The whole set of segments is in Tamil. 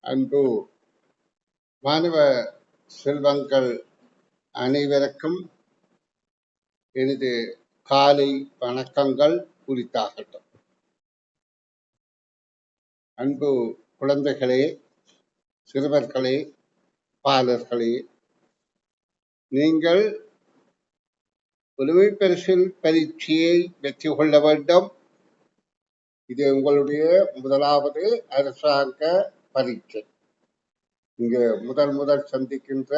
அன்பு மாணவ செல்வங்கள் அனைவருக்கும் எனது காலை வணக்கங்கள் உரித்தாகட்டும். அன்பு குழந்தைகளே, சிறுவர்களே, பாலர்களே, நீங்கள் புதுமை பரிசில் பரீட்சையை வெற்றி கொள்ள வேண்டும். இது உங்களுடைய முதலாவது அரசாங்க பரீட்சை. இங்கு முதல் சந்திக்கின்ற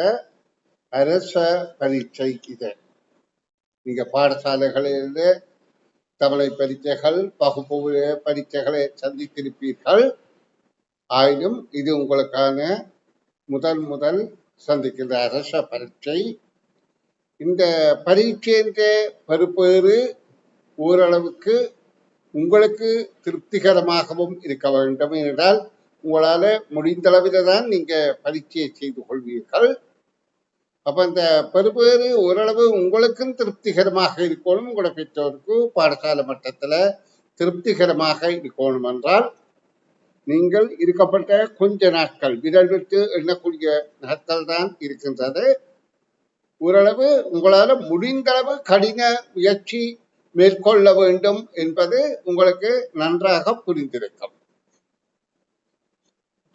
அரச பரீட்சை இது. நீங்க பாடசாலைகளிலிருந்து தமிழை பரீட்சைகள், வகுப்பு பரீட்சைகளை சந்தித்திருப்பீர்கள். ஆயினும் இது உங்களுக்கான முதல் சந்திக்கின்ற அரச பரீட்சை. இந்த பரீட்சையின் பெறுபேறு ஓரளவுக்கு உங்களுக்கு திருப்திகரமாகவும் இருக்க வேண்டும். என்றால் உங்களால முடிந்தளவில் தான் நீங்க பரீட்சையை செய்து கொள்வீர்கள். அப்ப இந்த பெறுபேறு ஓரளவு உங்களுக்கும் திருப்திகரமாக இருக்கணும், உங்களோட பெற்றோருக்கு பாடசாலை மட்டத்துல திருப்திகரமாக இருக்கணும் என்றால் நீங்கள் இருக்கப்பட்ட கொஞ்ச நாட்கள், விரல் விட்டு எண்ணக்கூடிய நாட்கள் தான் இருக்கின்றது. ஓரளவு உங்களால முடிந்தளவு கடின முயற்சி மேற்கொள்ள வேண்டும் என்பது உங்களுக்கு நன்றாக புரிந்திருக்கும்.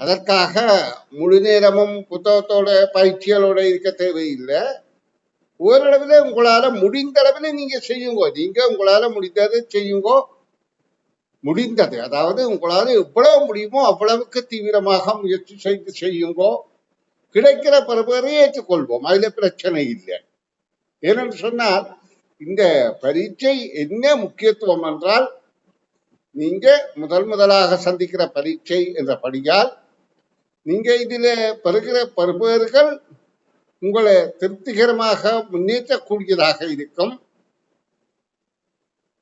அதற்காக முழு நேரமும் புத்தகத்தோட பயிற்சிகளோட இருக்க தேவையில்லை. ஓரளவில் உங்களால முடிந்த அளவில் நீங்க செய்யுங்க. நீங்க உங்களால முடிந்தது செய்யுங்கோ. முடிந்தது, அதாவது உங்களால எவ்வளவு முடியுமோ அவ்வளவுக்கு தீவிரமாக முயற்சி செய்து செய்யுங்கோ. கிடைக்கிற பெறுபேறை ஏற்றுக்கொள்வோம், அதுல பிரச்சனை இல்லை. ஏனென்று சொன்னால் இந்த பரீட்சை என்ன முக்கியத்துவம் என்றால், நீங்க முதலாக சந்திக்கிற பரீட்சை என்றபடியால் நீங்க இதில பெறுகிற பெறுபேறுகள் உங்களை திருப்திகரமாக முன்னேற்றக்கூடியதாக இருக்கும்.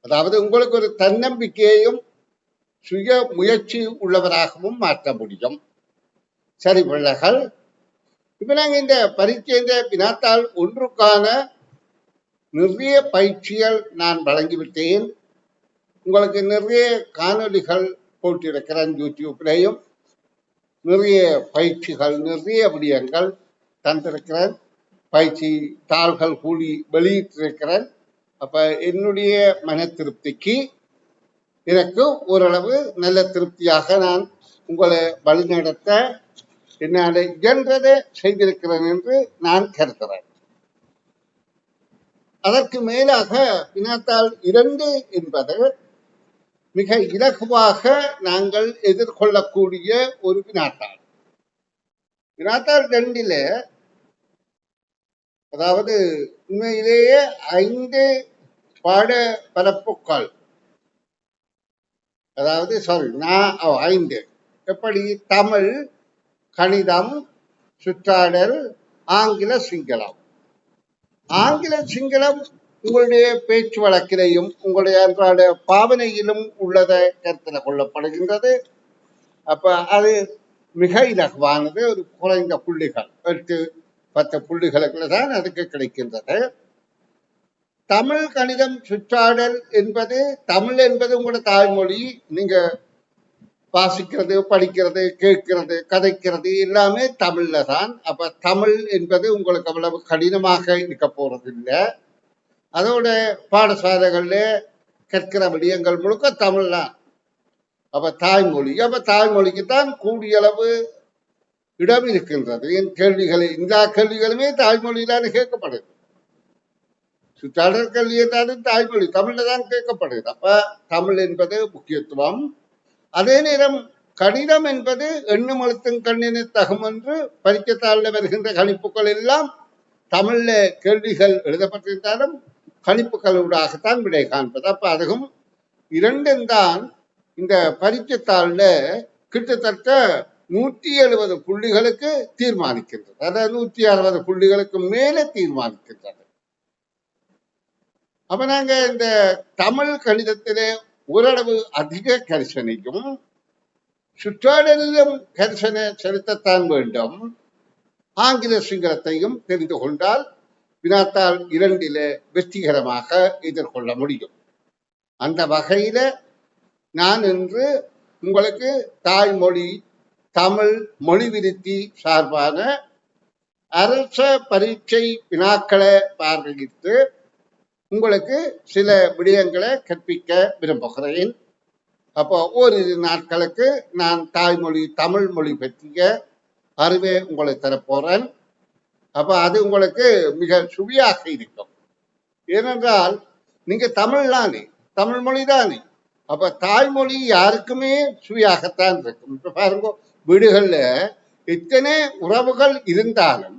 அதாவது உங்களுக்கு ஒரு தன்னம்பிக்கையையும் சுய முயற்சி உள்ளவராகவும் மாற்ற முடியும். சரி பிள்ளைகள், இப்ப நாங்க இந்த பரீட்சை வினாத்தாள் ஒன்றுக்கான நிறைய பயிற்சிகள் நான் வழங்கிவிட்டேன். உங்களுக்கு நிறைய காணொலிகள் போட்டிருக்கிறேன் யூடியூப்லையும். நிறைய பயிற்சிகள், நிறைய விடயங்கள் தந்திருக்கிறேன். பயிற்சி தாள்கள் கூடி வெளியிட்டிருக்கிறேன். அப்ப என்னுடைய மன திருப்திக்கு எனக்கு ஓரளவு நல்ல திருப்தியாக நான் உங்களை வழிநடத்த என்னால் இயன்றதை செய்திருக்கிறேன் என்று நான் கருதுகிறேன். அதற்கு மேலாக வினாத்தாள் 2 என்பது மிக இலகுவாக நாங்கள் எதிர்கொள்ளக்கூடிய ஒரு வினாத்தாள். வினாத்தாள் 2ல அதாவது உண்மையிலேயே 5 பாட பரப்புக்கள், அதாவது 5 எப்படி? தமிழ், கணிதம், சுற்றாடல், ஆங்கில சிங்களம். ஆங்கில சிங்களம் உங்களுடைய பேச்சு வழக்கிலையும் உங்களுடைய அன்றாட பாவனையிலும் உள்ளதை கருத்தில் கொள்ளப்படுகின்றது. அப்ப அது மிக இலகுவானது. ஒரு குறைந்த புள்ளிகள், 8-10 புள்ளிகளுக்குள்ள தான் அதுக்கு கிடைக்கின்றது. தமிழ், கணிதம், சுற்றாடல் என்பது, தமிழ் என்பது உங்களோட தாய்மொழி. நீங்க வாசிக்கிறது, படிக்கிறது, கேட்கிறது, கதைக்கிறது எல்லாமே தமிழ்ல தான். அப்ப தமிழ் என்பது உங்களுக்கு அவ்வளவு கடினமாக இருக்க போறது இல்லை. அதோட பாடசாலைகள்ல கற்கிற விடயங்கள் முழுக்க தமிழ் தான். அப்ப தாய்மொழி, அப்ப தாய்மொழிக்கு தான் கூடிய அளவு இடம் இருக்கின்றது. என் கேள்விகளை, எல்லா கேள்விகளுமே தாய்மொழியிலான கேட்கப்படுது. சுற்றாடல் கல்வி என்றாலும் தாய்மொழி தமிழ்ல தான் கேட்கப்படுது. அப்ப தமிழ் என்பது முக்கியத்துவம். அதே நேரம் கணிதம் என்பது எண்ணும் எழுத்தும் கண்ணினை தகும் என்று பரீட்சைத்தாளில் வருகின்ற கணிப்புகள் எல்லாம் தமிழ்ல கேள்விகள் எழுதப்பட்டிருந்தாலும் கணிப்புகளூடாகத்தான் விடை காண்பது. அப்ப அதுவும் 2 தான் இந்த பரீட்சைத்தாளில் கிட்டத்தட்ட 170 புள்ளிகளுக்கு தீர்மானிக்கின்றது. அதாவது 160 புள்ளிகளுக்கு மேலே தீர்மானிக்கின்றது. அப்ப நாங்க இந்த தமிழ் கணிதத்திலே ஓரளவு அதிக கரிசனையும், சுற்றாடலிலும் கரிசனை செலுத்தத்தான் வேண்டும். ஆங்கில சிங்களத்தையும் தெரிந்து கொண்டால் வினாத்தாள் 2ல வெற்றிகரமாக எதிர்கொள்ள முடியும். அந்த வகையில நான் இன்று உங்களுக்கு தாய்மொழி தமிழ் மொழி விருத்தி சார்பான அரச பரீட்சை வினாக்களை பார்வையிட்டு உங்களுக்கு சில விடயங்களை கற்பிக்க விரும்புகிறேன். அப்போ ஓரிரு நாட்களுக்கு நான் தாய்மொழி தமிழ் மொழி பற்றிய அறிவை உங்களை தரப்போறேன். அப்ப அது உங்களுக்கு மிக சுவையாக இருக்கும். ஏனென்றால் நீங்க தமிழ் தானே, தமிழ் மொழி தானே. அப்ப தாய்மொழி யாருக்குமே சுவையாகத்தான் இருக்கும். இப்ப பாருங்க, வீடுகள்ல எத்தனை உறவுகள் இருந்தாலும்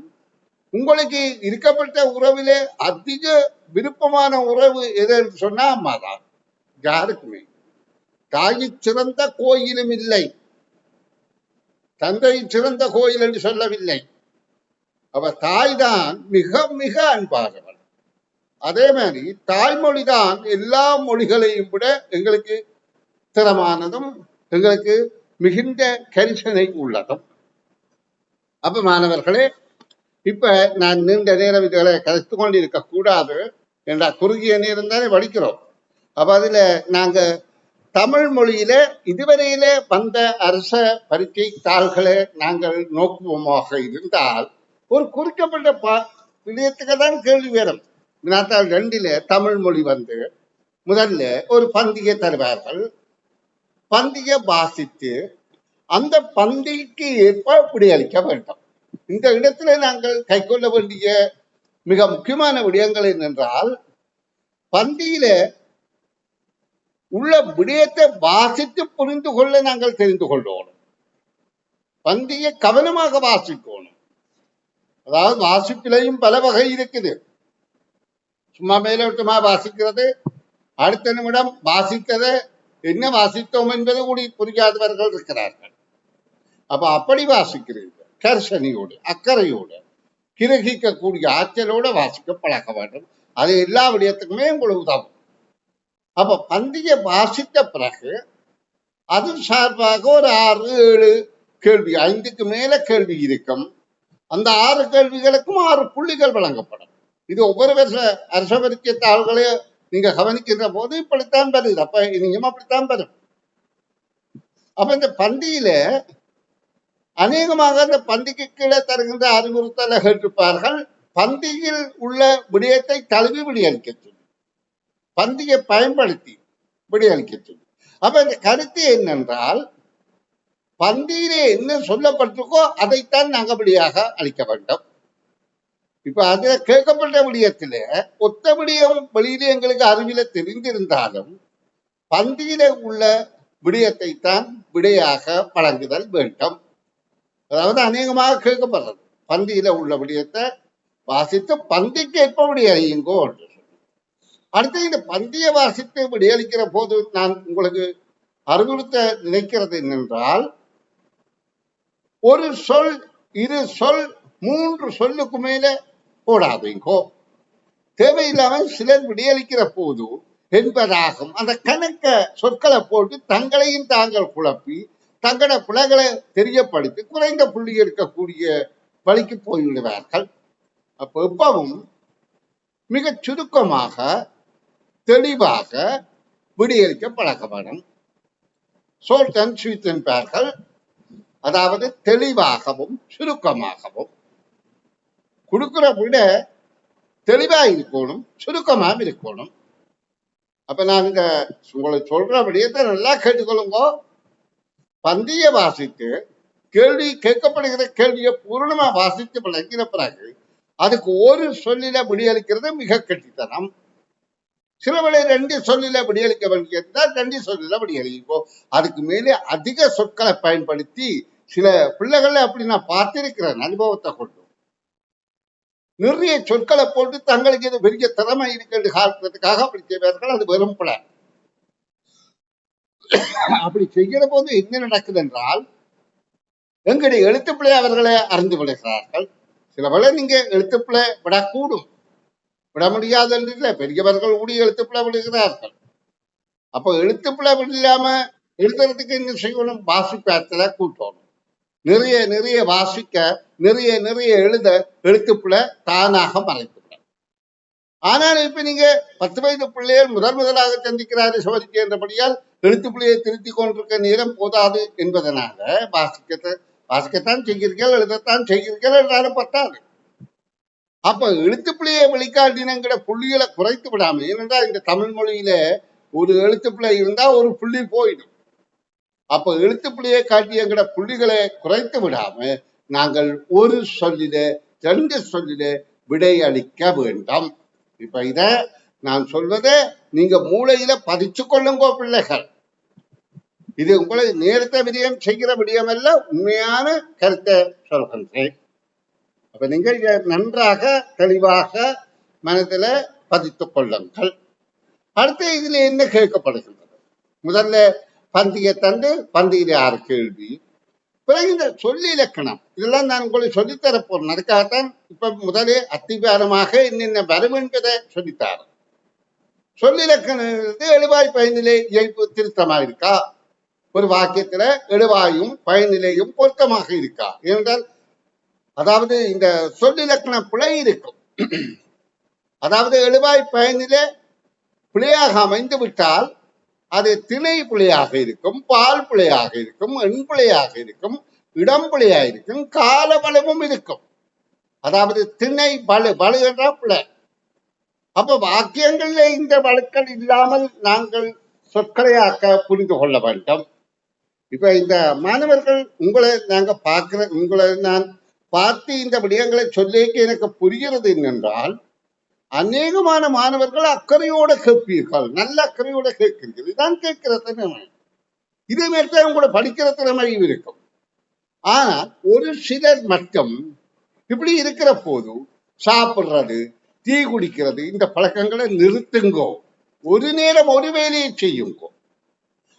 உங்களுக்கு இருக்கப்பட்ட உறவிலே அதிக விருப்பமான உறவு எதுன்னு சொன்னா அம்மா தான். யாருக்குமே தாயை சிறந்த கோயிலும் இல்லை, தந்தை சிறந்த கோயில் என்று சொல்லவில்லை. அவ தாய் தான் மிக மிக அன்பானவள். அதே மாதிரி தாய்மொழி தான் எல்லா மொழிகளையும் விட எங்களுக்கு திறமானதும் எங்களுக்கு மிகுந்த கரிசனை உள்ளதும். அப்ப மாணவர்களே, இப்ப நான் நீண்ட நேரம் இதுகளை கருத்து கொண்டிருக்க கூடாது என்ற குறுகிய நேரம் தானே படிக்கிறோம். அப்ப அதுல நாங்க தமிழ் மொழியில இதுவரையில வந்த அரச பரீட்சை தாள்களை நாங்கள் நோக்குவோமாக இருந்தால் ஒரு குறிக்கப்பட்ட விடயத்துக்கு தான் கேள்வி வரும். வினாத்தாள் 2ல தமிழ் மொழி வந்து முதல்ல ஒரு பந்தியை தருவார்கள். பந்தியை வாசித்து அந்த பந்திக்கு ஏற்ப விடையளிக்க வேண்டும். இந்த இடத்துல நாங்கள் கைக்கொள்ள வேண்டிய மிக முக்கியமான விடயங்கள் என்னென்றால், பந்தியில உள்ள விடயத்தை வாசித்து புரிந்து கொள்ள நாங்கள் தெரிந்து கொள்ளணும். பந்தியை கவனமாக வாசிக்கணும். அதாவது வாசிப்பிலையும் பல வகை இருக்குது. சும்மா மேலோட்டமா வாசிக்கிறது, அடுத்த நிமிடம் வாசித்ததை என்ன வாசித்தோம் என்பது கூடி புரியாதவர்கள் இருக்கிறார்கள். அப்ப அப்படி வாசிக்கிறீர்கள் கர்சனையோடு அக்கறையோடு கிரகிக்கக்கூடிய ஆற்றலோட வாசிக்க பழக வேண்டும். அது எல்லா விடயத்துக்குமே உங்களுக்கு உதவும். அப்ப பந்தியை வாசித்த பிறகு அது சார்பாக ஒரு 6, 7 கேள்வி, 5க்கு மேல கேள்வி இருக்கும். அந்த 6 கேள்விகளுக்கும் 6 புள்ளிகள் வழங்கப்படும். இது ஒவ்வொரு வருஷ அரச பரீட்சை தாள்களை நீங்க கவனிக்கின்ற போது இப்படித்தான் வருது. அப்ப இனியும் அப்படித்தான் வரும். அப்ப இந்த பந்தியில அநேகமாக அந்த பந்திக்கு கீழே தருகின்ற அறிவுறுத்தலை கேட்டிருப்பார்கள். பந்தியில் உள்ள விடயத்தை தழுவி விடையளிக்க சொல்லி, பந்தியை பயன்படுத்தி விடையளிக்க சொல்லி. அப்ப இந்த கருத்து என்னென்றால், பந்தியிலே என்ன சொல்லப்பட்டிருக்கோ அதைத்தான் நாங்கள் விடையாக அளிக்க வேண்டும். இப்ப அதுல கேட்கப்பட்ட விடயத்தில ஒத்த விடயம் வெளியிலே எங்களுக்கு அறிவில தெரிந்திருந்தாலும் பந்தியில உள்ள விடயத்தை தான் விடையாக வழங்குதல் வேண்டும். அதாவது அநேகமாக கேட்கப்படுறது பந்தியில உள்ள விடயத்தை வாசித்து பந்திக்கு ஏற்ப விடையளியுங்கோ என்று சொல்லி. அடுத்து இந்த பந்தியை வாசித்து விடையளிக்கிற போது நான் உங்களுக்கு அறிவுறுத்த நினைக்கிறது என்னென்றால், ஒரு சொல், 2 சொல், 3 சொல்லுக்கு மேல போடாதீங்கோ. தேவையில்லாமல் சிலர் விடையளிக்கிற போது என்பதாகும் அந்த கணக்க சொற்களை போட்டு தங்களையும் தாங்கள் குழப்பி தங்களோட பிள்ளைகளை தெரியப்படுத்தி குறைந்த புள்ளி எடுக்கக்கூடிய வழிக்கு போய்விடுவார்கள். அப்போ எப்பவும் மிக சுருக்கமாக தெளிவாக விடையளிக்க பழக்கப்படும். ஷார்ட் அண்ட் ஸ்வீட் என்பார்கள். அதாவது தெளிவாகவும் சுருக்கமாகவும் கொடுக்கிற விட தெளிவா இருக்கணும், சுருக்கமாக இருக்கணும். அப்ப நான் இந்த உங்களுக்கு சொல்ற விடயத்தை நல்லா கேட்டுக்கொள்ளுங்க. பந்தியை வாசித்து கேள்வி கேட்கப்படுகிற கேள்வியை பூர்ணமா வாசித்து பழகிற பிறகு அதுக்கு ஒரு சொல்லில விடையளிக்கிறது மிக கெட்டித்தனம். சில வேளை 2 சொல்லில விடையளிக்க வேண்டியிருந்தால் 2 சொல்லில விடையளிக்கோ. அதுக்கு மேலே அதிக சொற்களை பயன்படுத்தி சில பிள்ளைகளை அப்படி நான் பார்த்திருக்கிறேன் அனுபவத்தை கொண்டு. நிறைய சொற்களை போட்டு தங்களுக்கு இது பெரிய திறமை இருக்கிறது காட்டுறதுக்காக அப்படி செய்வார்கள். அது வெறும் பிழை. அப்படி செய்கிற போது என்ன நடக்குது என்றால், எங்களுடைய எழுத்துப்பிழை அவர்களை அறிந்து விடுகிறார்கள். சில வேளை நீங்க எழுத்துப்பிழை விடக்கூடும், விட முடியாது என்று இல்லை, பெரியவர்கள் கூடிய எழுத்துப்பிழை விடுகிறார்கள். அப்போ எழுத்துப்பிழை இல்லாம எழுதுறதுக்கு என்ன செய்யணும்? வாசிப்பேத்துல கூட்டணும். நிறைய நிறைய வாசிக்க, நிறைய நிறைய எழுத எழுத்துப்பிழை தானாக மறைத்துவிடும். ஆனால் இப்ப நீங்க 10 வயது பிள்ளைகள் முதலாக சந்திக்கிறாரு சோதிக்க என்றபடியால் எழுத்துப்பிள்ளையை திருத்திக் கொண்டிருக்க நேரம் போதாது என்பதனால வாசிக்கத்தை வாசிக்கத்தான் செய்கிறீர்கள், எழுதத்தான் செய்கிறீர்கள் என்றாலும் பத்தாது. அப்ப எழுத்துப்பிள்ளையை வெளிக்காட்டினங்கிற புள்ளிகளை குறைத்து விடாம, ஏனென்றால் இந்த தமிழ் மொழியில ஒரு எழுத்துப்பிள்ளை இருந்தா ஒரு புள்ளி போயிடும். அப்ப எழுத்துப்பிள்ளையை காட்டியங்கிற புள்ளிகளை குறைத்து விடாம நாங்கள் ஒரு சொல்லில 2 சொல்லில விடை அளிக்க வேண்டும். இப்ப இத நான் சொல்வதை நீங்க மூளையில பதிச்சு கொள்ளுங்கோ பிள்ளைகள். இது உங்களை நேரத்தை விடயம் செய்கிற விடயம் அல்ல, உண்மையான கருத்தை சொல்கின்றேன். அப்ப நீங்கள் இதை நன்றாக தெளிவாக மனதில பதித்துக் கொள்ளுங்கள். அடுத்து இதுல என்ன கேட்கப்படுகின்றது? முதல்ல பந்திய தந்து பந்தியில 6 கேள்வி, பிறகு இந்த சொல்லி இலக்கணம், இதெல்லாம் நான் உங்களுக்கு சொல்லித்தர போறேன். அதுக்காகத்தான் இப்ப முதலே அத்திவாரமாக என்னென்ன வரும் என்பதை சொல்லித்தாரேன். சொல்லி இலக்கணம் எழுவாய் பயனிலை இயல்பு திருத்தமா இருக்கா, ஒரு வாக்கியத்துல எழுவாயும் பயனிலையும் பொருத்தமாக இருக்கா என்றால், அதாவது இந்த சொல்லிலக்கண பிழை இருக்கும். அதாவது எழுவாய் பயனிலே பிழையாக அமைந்து விட்டால் அது திணை பிழையாக இருக்கும், பால் பிழையாக இருக்கும், எண் பிழையாக இருக்கும், இடம் பிழையாக இருக்கும், கால வளமும் இருக்கும். அதாவது திணை வலு என்ற பிழை. அப்ப வாக்கியங்கள்ல இந்த வழுக்கள் இல்லாமல் நாங்கள் சொற்களையாக்க புரிந்து கொள்ள வேண்டும். இப்ப இந்த மாணவர்கள் உங்களை நாங்க உங்களை நான் பார்த்து இந்த விடயங்களை சொல்லிக்க எனக்கு புரிகிறது என்னென்றால், அநேகமான மாணவர்கள் அக்கறையோட கேட்பீர்கள், நல்ல அக்கறையோட கேட்கிறீர்கள். இதுதான் கேட்கிற திறமை. இதே மாதிரி தான் உங்களோட படிக்கிற திறமையும் இருக்கும். ஆனால் ஒரு சிலர் மட்டும் இப்படி இருக்கிற போது சாப்பிடுறது, டீ குடிக்கிறது, இந்த பழக்கங்களை நிறுத்துங்கோ. ஒரு நேரம் ஒரு வேலையை செய்யுங்கோ.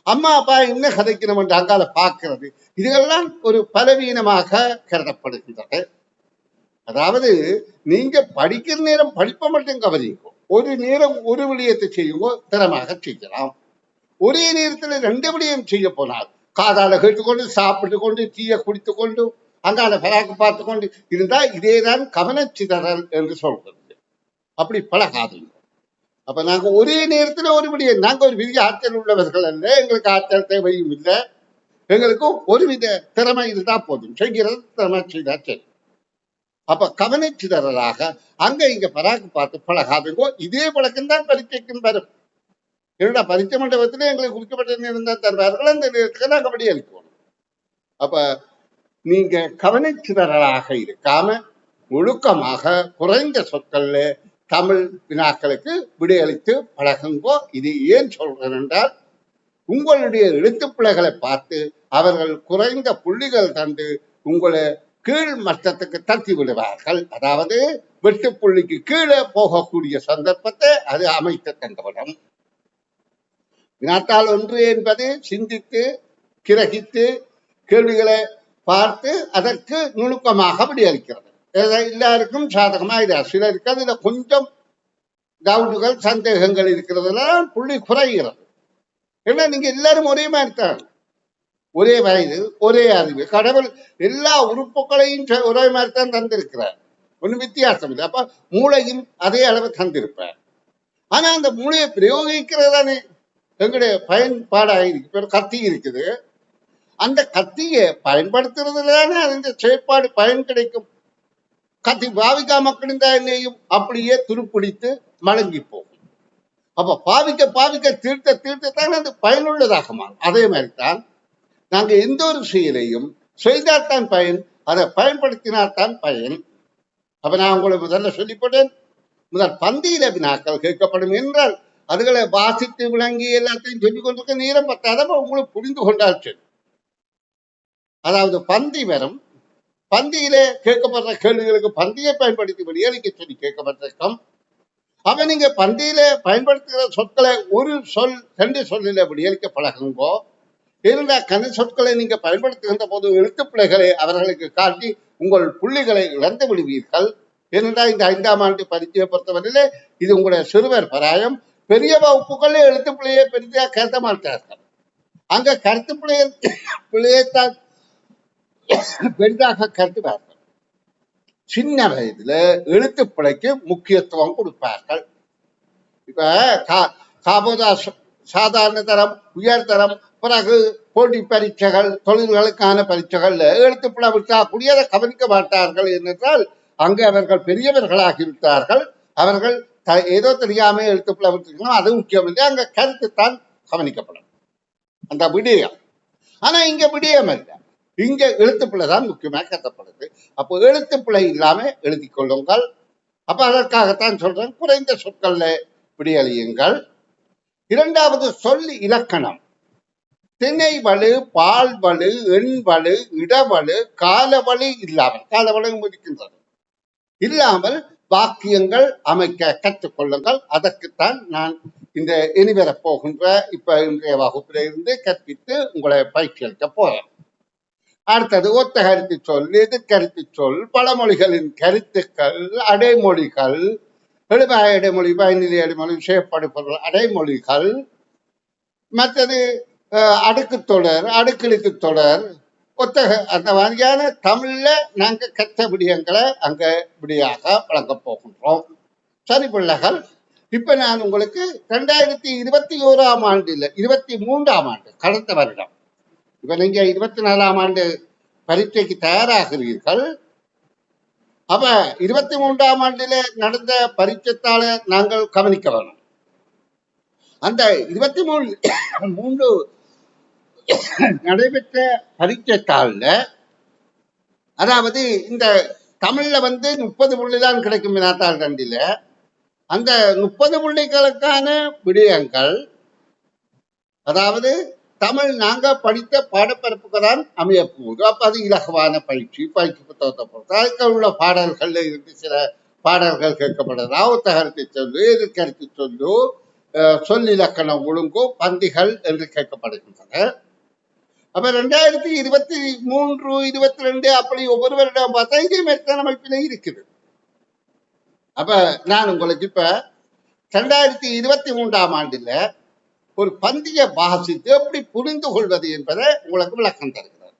அம்மா அப்பா என்ன கதைக்கணும் என்று அங்கால பார்க்கிறது, இதெல்லாம் ஒரு பலவீனமாக கருதப்படுகின்றது. அதாவது நீங்க படிக்கிற நேரம் படிப்பை மட்டும் கவனிங்கோ, ஒரு நேரம் ஒரு விடயத்தை செய்யுங்கோ, திறமாக செய்யலாம். ஒரே நேரத்தில் 2 விடயம் செய்ய போனால் காதால கேட்டுக்கொண்டு சாப்பிட்டு கொண்டு டீயை குடித்து கொண்டு அங்கால பராக்கு பார்த்து கொண்டு இருந்தா இதேதான் கவனச்சிதறல் என்று சொல்றது. அப்படி பழகாதுங்க. அப்ப நாங்க ஒரே நேரத்துல ஒரு விடயம், நாங்க ஒரு விதிய ஆற்றல் உள்ளவர்கள் அல்ல, எங்களுக்கு ஆற்றல் தேவையும் இல்லை. எங்களுக்கு ஒரு வித திறமை இருந்தா போதும், செய்கிறது திறமை செய்தா சரி. அப்ப கவனச்சிதறலாக அங்க இங்க பராக்கு பார்த்து பழகாதுங்கோ. இதே பழக்கம் தான் பரீட்சைக்கும் வரும். என்னடா பரீட்சை மண்டபத்துல எங்களுக்கு குறிக்கப்பட்ட நேரம் தான் தருவார்கள், அந்த நேரத்துக்கு நாங்க படி அளிக்கணும். அப்ப நீங்க கவனச்சிதறலாக இருக்காம ஒழுக்கமாக குறைந்த சொற்கள்ல தமிழ் வினாக்களுக்கு விடையளித்து பழகுங்கோ. இது ஏன் சொல்றேன் என்றால், உங்களுடைய எழுத்துப்பிழைகளை பார்த்து அவர்கள் குறைந்த புள்ளிகள் தந்து உங்களை கீழ் மட்டத்துக்கு தட்டி விடுவார்கள். அதாவது வெட்டு புள்ளிக்கு கீழே போகக்கூடிய சந்தர்ப்பத்தை அது அமைத்து தந்துவிடும். வினாத்தாள் 1 என்பது சிந்தித்து கிரகித்து கேள்விகளை பார்த்து அதற்கு நுணுக்கமாக விடையளிக்கிறது. எல்லாருக்கும் சாதகமா இது. சிலருக்கு அதுல கொஞ்சம் டவுட்டுகள் சந்தேகங்கள் இருக்கிறதுனால புள்ளி குறைகிறது. ஏன்னா நீங்க எல்லாரும் ஒரே மாதிரி தான், ஒரே வயது, ஒரே அறிவு. கடவுள் எல்லா உறுப்புகளையும் ஒரே மாதிரி தான் தந்திருக்கிறார், ஒன்னும் வித்தியாசம் இல்லை. அப்ப மூளையும் அதே அளவு தந்திருப்பார். ஆனா அந்த மூளையை பிரயோகிக்கிறதானே எங்களுடைய பயன்பாடாயிருக்கு. இப்ப கத்தி இருக்குது, அந்த கத்தியை பயன்படுத்துறதுலதானே அந்த செயற்பாடு பயன் கிடைக்கும். கத்தி பாவிக்கா மக்களின் என்னையும் அப்படியே துருப்பிடித்து மலங்கி போகும். அப்ப பாவிக்க தீர்த்த தீர்த்தத்தான் அது பயனுள்ளதாக மாறும். அதே மாதிரிதான் நாங்க எந்த ஒரு செயலையும் செய்தால்தான் பயன், அதை பயன்படுத்தினால்தான் பயன். அப்ப நான் உங்களை முதல்ல சொல்லிப்பட்டேன், முதல் பந்தியில வினாக்கள் கேட்கப்படும் என்றால் அதுகளை வாசித்து விளங்கி எல்லாத்தையும் சொல்லிக் கொண்டிருக்க நேரம் பத்தாத உங்களுக்கு புரிந்து கொண்டாச்சு. அதாவது பந்தி வரும், பந்தியிலே கேட்கப்படுற கேள்விகளுக்கு பந்தியை பயன்படுத்தி வெளியேறிக்க சொல்லி கேட்கப்பட்டிருக்கும். அவன் நீங்க பந்தியில பயன்படுத்துகிற சொற்களை ஒரு சொல் 2 சொல்லில வெளியேறிக்க பழகுங்கோ. இருந்தா கன சொற்களை நீங்க பயன்படுத்துகின்ற போது எழுத்துப்பிழைகளை அவர்களுக்கு காட்டி உங்கள் புள்ளிகளை இழந்து விடுவீர்கள். ஏனென்றால் இந்த 5ஆம் ஆண்டு பரீட்சையை பொறுத்தவரையிலே இது உங்களுடைய சிறுவர் பராயம். பெரிய வகுப்புகளே எழுத்துப்பிழையை பெரிதாக கருத மாட்டார்கள். அங்க கருத்து பிள்ளையைத்தான் பெரிதாக கருதுவார்கள். சின்ன வயதுல எழுத்துப்பிழைக்கு முக்கியத்துவம் கொடுப்பார்கள். இப்ப காபோதா சாதாரண தரம், உயர்தரம், பிறகு போட்டி பரீட்சைகள், தொழில்களுக்கான பரீட்சைகள் எழுத்துப்பிழை விட்டா கூடியதை கவனிக்க மாட்டார்கள் என்றால் அங்கு அவர்கள் பெரியவர்களாகிவிட்டார்கள். அவர்கள் ஏதோ தெரியாம எழுத்துப்பிழை விட்டுருக்கணும், அது முக்கியம் இல்லை. அங்க கருத்து தான் கவனிக்கப்படும், அந்த விடயம். ஆனா இங்க விடயம் இல்லை, இங்க எழுத்துப்பிழை தான் முக்கியமாக கருதப்படுது. அப்போ எழுத்துப்பிழை இல்லாம எழுதி கொள்ளுங்கள். அப்ப அதற்காகத்தான் சொல்றேன், குறைந்த சொற்கள்ல விடியழியுங்கள். இரண்டாவது சொல் இலக்கணம். திணை வலு, பால் வலு, எண் வலு, இடவலு, காலவழி இல்லாமல், காலவழி முடிக்கின்றது இல்லாமல் வாக்கியங்கள் அமைக்க கற்றுக்கொள்ளுங்கள். அதற்குத்தான் நான் இந்த இனிவரப் போகின்ற இப்ப இன்றைய வகுப்பில இருந்து கற்பித்து உங்களை பயிற்சி அளிக்க போறேன். அடுத்தது ஒத்த கருத்து சொல், எதிர்கருத்து சொல், பழமொழிகளின் கருத்துக்கள், அடைமொழிகள், எழுவாய் அடைமொழி, பயனிலை அடைமொழி, செய்யப்படுபொருள் அடைமொழிகள், மற்றது அடுக்கு தொடர், அடுக்கெழுத்து தொடர், ஒத்தக, அந்த மாதிரியான தமிழ்ல நாங்க கற்ற விடயங்களை அங்க விடியாக வழங்க போகின்றோம். சரி பிள்ளைகள், இப்ப நான் உங்களுக்கு 2021ஆம் ஆண்டுல 23ஆம் ஆண்டு கடந்த வருடம், இப்ப நீங்க 24ஆம் ஆண்டு பரீட்சைக்கு தயாராகிறீர்கள். அப்ப 23ஆம் ஆண்டுல நடந்த பரீட்சைத்தால நாங்கள் கவனிக்க வேணும். அந்த 23 நடைபெற்ற பரீட்சைத்தாள்ல, அதாவது இந்த தமிழ்ல 30 புள்ளி தான் கிடைக்கும் வினாத்தாள் 2ல. அந்த 30 புள்ளிகளுக்கான விடயங்கள், அதாவது தமிழ் நாங்க படித்த பாடப்பரப்புக்கு தான் அமைய போகுது. அப்ப அது இலகுவான பயிற்சி புத்தகத்தை பொறுத்து அதுக்கு உள்ள பாடல்கள்ல இருந்து சில பாடல்கள் கேட்கப்படுறதா, ஒத்த கருத்து சொல்லு, எதிர்கருத்து சொல்லு, சொல்லிலக்கணம் ஒழுங்கு, பந்திகள் என்று கேட்கப்படுகின்றன. அப்ப 2023, 22 அப்படி ஒவ்வொரு வருடம் பார்த்தா இதே மாதிரி அமைப்பில இருக்குது. அப்ப நான் உங்களுக்கு இப்ப 2023ஆம் ஆண்டுல ஒரு பந்திய வாசித்து எப்படி புரிந்து கொள்வது என்பதை உங்களுக்கு விளக்கம் தருகிறார்.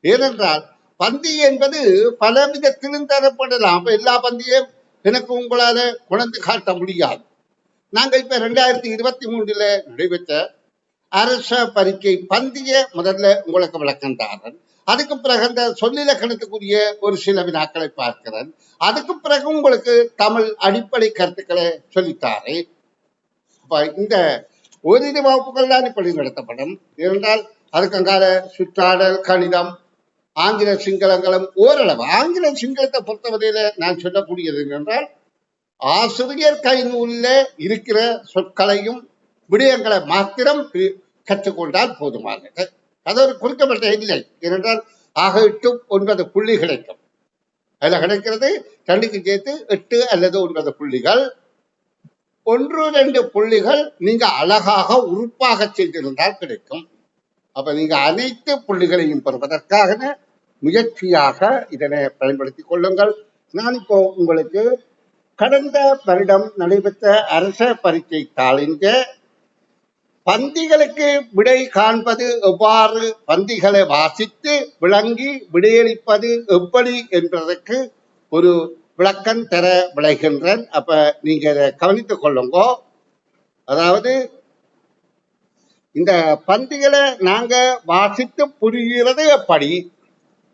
ஏனென்றால் பந்தி என்பது பல விதத்திலும் தரப்படலாம். அப்ப எல்லா பந்தியும் எனக்கு உங்களால குணந்து காட்ட முடியாது. நாங்க இப்ப 2023 நடைபெற்ற அரச பரீட்சை பந்திய முதல்ல உங்களுக்கு விளக்கம் தாரன். அதுக்கு பிறகு அந்த சொல்லிலக்கணத்துக்குரிய ஒரு சில வினாக்களை பார்க்கிறேன். அதுக்கு பிறகு உங்களுக்கு தமிழ் அடிப்படை கருத்துக்களை சொல்லித்தாரே. இந்த ஓரிரு வகுப்புகள் தான் இப்படி நடத்தப்படும். இருந்தால் அதுக்கு அங்கால சுற்றாடல், கணிதம், ஆங்கில சிங்களங்களும் ஓரளவு. ஆங்கில சிங்களத்தை பொறுத்தவரையில நான் சொல்லக்கூடியது என்றால், ஆசிரியர் கைநூலில் இருக்கிற சொற்களையும் விடயங்களை மாத்திரம் கற்றுக்கொண்டால் போதுமானது. அது ஒரு குறிக்கப்பட்ட இல்லை. ஏனென்றால் 8, 9 புள்ளி கிடைக்கும். அதுல கிடைக்கிறது 2க்கு சேர்த்து 8 அல்லது 9 புள்ளிகள். 1, 2 புள்ளிகள் நீங்க அழகாக உறுப்பாக செய்திருந்தால் கிடைக்கும். அப்ப நீங்க அனைத்து புள்ளிகளையும் பெறுவதற்காக முயற்சியாக இதனை பயன்படுத்திக் கொள்ளுங்கள். நான் இப்போ உங்களுக்கு கடந்த வருடம் நடைபெற்ற அரச பரீட்சை தாளின் பந்திகளுக்கு விடை காண்பது எவ்வாறு, பந்திகளை வாசித்து விளங்கி விடையளிப்பது எப்படி என்பதற்கு ஒரு விளக்கம் தர விளைகின்றேன். அப்ப நீங்க இதை கவனித்துக் கொள்ளுங்க. அதாவது இந்த பந்திகளை நாங்க வாசித்து புரிகிறது எப்படி,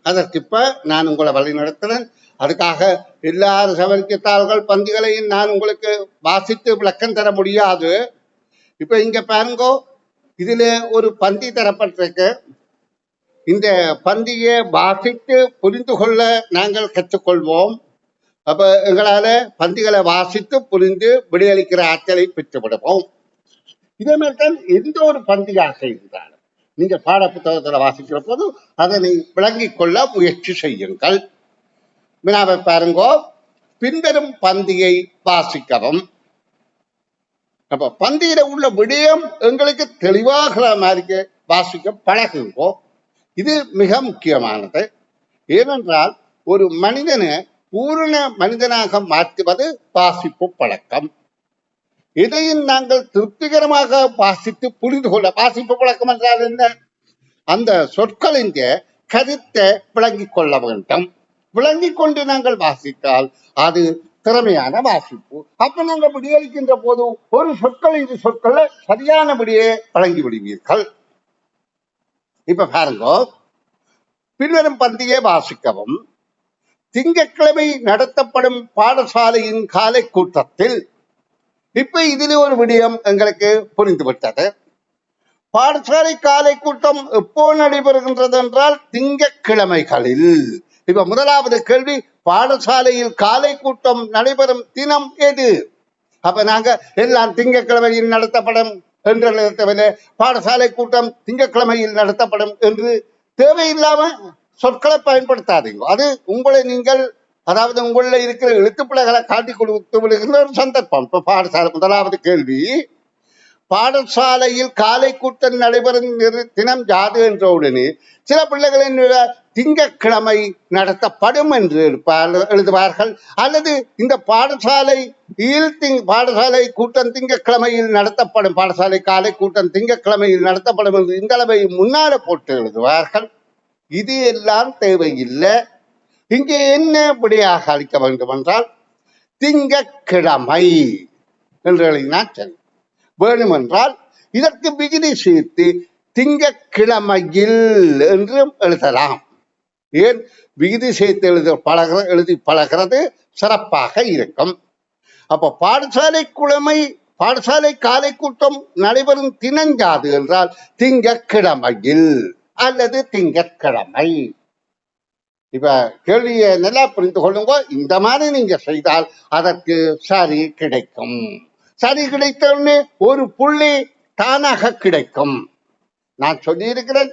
அதற்கு இப்ப நான் உங்களை வழி நடத்துறேன். அதுக்காக எல்லா சவரிக்கத்தாள்கள் பந்திகளையும் நான் உங்களுக்கு வாசித்து விளக்கம் தர முடியாது. இப்ப இங்க பாருங்க, இதுல ஒரு பந்தி தரப்பட்டிருக்கு. இந்த பந்தியை வாசித்து புரிந்து கொள்ள நாங்கள் கற்றுக்கொள்வோம். அப்ப எங்களால பந்திகளை வாசித்து புரிந்து விடையளிக்கிற ஆற்றலை பெற்றுவிடுவோம். இதே மாதிரிதான் எந்த ஒரு பந்தியாக இருந்தாலும் நீங்க பாட புத்தகத்துல வாசிக்கிற போது அதனை விளங்கிக் கொள்ள முயற்சி செய்யுங்கள். வினாவை பாருங்க, பின்வரும் பந்தியை வாசிக்கவும். அப்ப பந்தியில உள்ள விடயம் எங்களுக்கு தெளிவாகிற மாதிரி வாசிக்க பழகுங்கோ. இது மிக முக்கியமானது. ஏனென்றால் ஒரு மனிதனை பூரண மனிதனாக மாற்றுவது வாசிப்பு பழக்கம். இதையும் நாங்கள் திருப்திகரமாக வாசித்து புரிந்து கொள்ள, வாசிப்பு பழக்கம் என்றால் என்ன, அந்த சொற்களின் கருத்தை விளங்கிக் கொள்ள வேண்டும். விளங்கிக் கொண்டு நாங்கள் வாசித்தால் அது திறமையான வாசிப்பு. அப்ப நாங்கள் விடியளிக்கின்ற போது ஒரு சொற்கள், இது சொற்களை சரியான விடியை வழங்கி விடுவீர்கள். இப்ப பாருங்க, பின்வரும் பந்தியை வாசிக்கவும். திங்கட்கிழமை நடத்தப்படும் பாடசாலையின் காலை கூட்டத்தில், இப்ப இதுல ஒரு விடயம் எங்களுக்கு புரிந்துவிட்டது. பாடசாலை காலை கூட்டம் எப்போ நடைபெறுகின்றது என்றால் திங்கட்கிழமைகளில். இப்ப முதலாவது கேள்வி, பாடசாலையில் காலை கூட்டம் நடைபெறும் தினம் எது? அப்ப நாங்க எல்லாம் திங்கட்கிழமையில் நடத்தப்படும் என்று எழுதவில்லை, பாடசாலை கூட்டம் திங்கட்கிழமையில் நடத்தப்படும் என்று தேவையில்லாம சொற்களை பயன்படுத்தாதீங்க. அது உங்களை நீங்கள், அதாவது உங்கள இருக்கிற எழுத்துப்பிள்ளைகளை காட்டி கொடுத்து விடுகின்ற ஒரு சந்தர்ப்பம். இப்ப பாடசாலை முதலாவது கேள்வி, பாடசாலையில் காலை கூட்டம் நடைபெறும் தினம் யாது என்ற உடனே சில பிள்ளைகளின் திங்கட்கிழமை நடத்தப்படும் என்று எழுதுவார்கள். அல்லது இந்த பாடசாலை கூட்டம் திங்கட்கிழமையில் நடத்தப்படும், பாடசாலை காலை கூட்டம் திங்கட்கிழமையில் நடத்தப்படும் என்று இந்த அளவை முன்னால போட்டு எழுதுவார்கள். இது எல்லாம் தேவையில்லை. இங்கே என்ன விடையாக அளிக்க வேண்டும் என்றால் திங்கட்கிழமை என்று எழுதினால் சரி. வேணுமென்றால் இதற்கு விகுதி சேர்த்து திங்கட்கிழமையில் என்றும் எழுதலாம். ஏன் விகுதி சேர்த்து எழுதி பழகிறது சிறப்பாக இருக்கும். அப்ப பாடசாலை காலை கூட்டம் நடைபெறும் தினஞ்சாது என்றால் திங்கட்கிழமையில் அல்லது திங்கட்கிழமை. இப்ப கேள்வியை நல்லா புரிந்து கொள்ளுங்க. இந்த மாதிரி நீங்க செய்தால் அதற்கு சரி கிடைக்கும். சரி கிடைத்தவுடனே ஒரு புள்ளி தானாக கிடைக்கும். நான் சொல்லியிருக்கிறேன்,